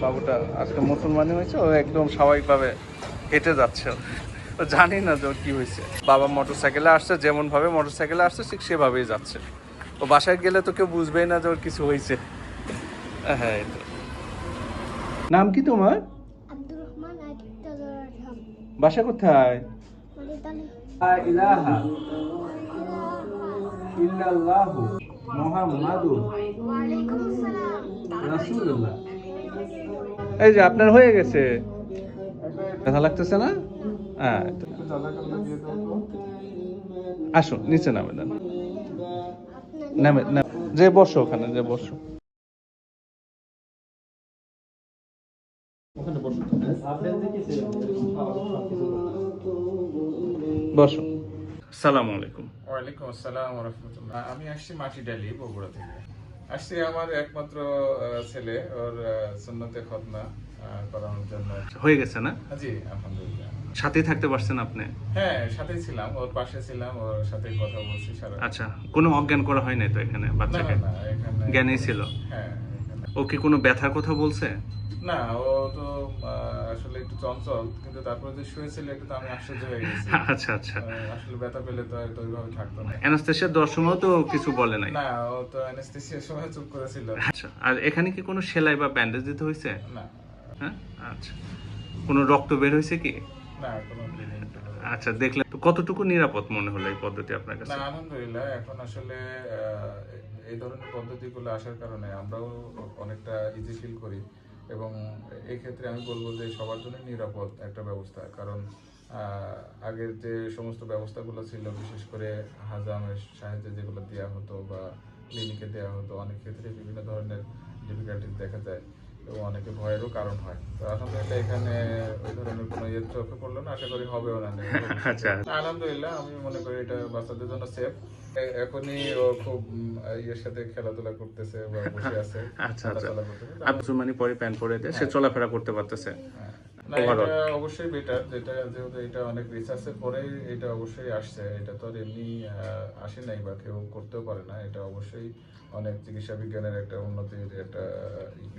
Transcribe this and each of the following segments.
বাবুটা আজকে মুসলমানি হয়েছে, ও একদম স্বাভাবিকভাবে হেঁটে যাচ্ছে। ও জানি না যে ওর কি হয়েছে। বাবা মোটরসাইকেলে আসছে, যেমন ভাবে মোটরসাইকেলে আসছে ঠিক সেভাবেই যাচ্ছে। ও বাসায় গেলে তো কেউ বুঝবেই না যে ওর কিছু হয়েছে। হ্যাঁ, এই তো। নাম কি তোমার? বাসা কোথায়? লা ইলাহা ইল্লাল্লাহু মুহাম্মাদুর রাসূলুল্লাহ। এই যে আপনার হয়ে গেছে। ব্যথা লাগতেছে না? হ্যাঁ, আসো নিচে নামে দেন। নামে যে বসো, ওখানে যে বসো। বসো। আসসালামু আলাইকুম। ওয়ালাইকুম আসসালাম ওয়া রাহমাতুল্লাহ। আমি আসছি মাটিডালি, বগুড়া থেকে। আসছি আমার একমাত্র ছেলে, ওর সুন্নতে খতনা করানোর জন্য। হয়ে গেছে না? জি আলহামদুলিল্লাহ। সাথেই থাকতে পারছেন আপনি? হ্যাঁ, সাথেই ছিলাম, ওর পাশে ছিলাম, ওর সাথেই কথা বলছি সারা। আচ্ছা, কোনো অজ্ঞান করা হয় নাই তো এখানে না বাচ্চাকে? না, এখানে জ্ঞানই ছিল? হ্যাঁ এখানে। ও কি কোনো ব্যথার কথা বলছে? না, ও তো আসলে একটু চঞ্চল, কিন্তু তারপরে যে শুয়েছিল একটু, তো আমি আশ্চর্য হয়ে গেছি। আচ্ছা আচ্ছা। আসলে ব্যথা পেলে তো আর ওইভাবে থাকতো না। অ্যানাস্থেসিয়া দেওয়ার সময় তো কিছু বলে নাই? না, ও তো অ্যানেস্থেসিয়ার সময় চুপ করেছিল। আচ্ছা, আর এখানে কি কোনো সেলাই বা ব্যান্ডেজ দিতে হয়েছে? না। হ্যাঁ, আচ্ছা। কোনো রক্ত বের হয়েছে কি? না, কোনো ব্লিডিং। আচ্ছা, দেখলেন তো কতটুকু নিরাপদ মনে হলো এই পদ্ধতি আপনার কাছে? না, আলহামদুলিল্লাহ। এখন আসলে এই ধরনের পদ্ধতিগুলো আসার কারণে আমরাও অনেকটা ইজি ফিল করি, এবং এই ক্ষেত্রে আমি বলবো যে সবার জন্য নিরাপদ একটা ব্যবস্থা। কারণ আগের যে সমস্ত ব্যবস্থাগুলো ছিল, বিশেষ করে হাজামের সাহায্যে যেগুলো দেওয়া হতো বা ক্লিনিকে দেওয়া হতো, অনেক ক্ষেত্রে বিভিন্ন ধরনের ডিফিকাল্টিস দেখা যায় এবং অনেকে ভয়েরও কারণ হয়। তো আলহামদুলিল্লাহ এখানে ওই ধরনের কোনো ইয়ে চোখে পড়লো না, আশা করি হবেও না। আচ্ছা। আলহামদুলিল্লাহ আমি মনে করি এটা বাচ্চাদের জন্য সেফ। এখনই ও খুব ইয়ের সাথে খেলাধুলা করতেছে বা বসে আছে। আচ্ছা আচ্ছা। মুসলমানি পরে প্যান্ট পরে দিয়ে সে চলাফেরা করতে পারতেছে। না, এটা অবশ্যই বেটার, যেটা যেহেতু এটা অনেক রিসার্চের পরেই এটা অবশ্যই আসছে। এটা তো আর এমনি আসে নাই বা কেউ করতেও পারে না। এটা অবশ্যই অনেক চিকিৎসা বিজ্ঞানের একটা উন্নতির একটা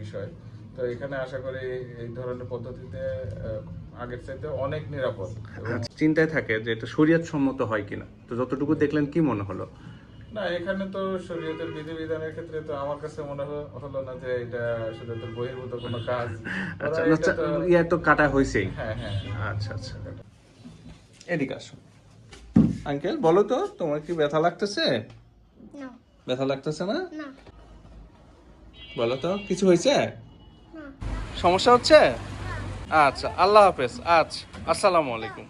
বিষয়। তো এখানে আশা করি এই ধরনের পদ্ধতিতে আগের চাইতে অনেক নিরাপদ। চিন্তায় থাকে যে এটা শরীয়ত সম্মত হয় কিনা, তো যতটুকু দেখলেন কি মনে হলো? না, এখানে তো শরীয়তের বিধিবিধানের ক্ষেত্রে তো আমার কাছে মনে হলো না যে এটা শরীয়তের বহির্ভূত কোনো কাজ। আচ্ছা, ইয়া তো কাটা হয়েছেই। হ্যাঁ হ্যাঁ। আচ্ছা আচ্ছা। এদিকে আসো। আঙ্কেল বলো তো, তোমার কি ব্যথা লাগতেছে? না। ব্যথা লাগতেছে না? না। বলো তো, কিছু হয়েছে? না। সমস্যা হচ্ছে? আচ্ছা, আল্লাহ হাফেজ। আচ্ছা, আসসালামু আলাইকুম।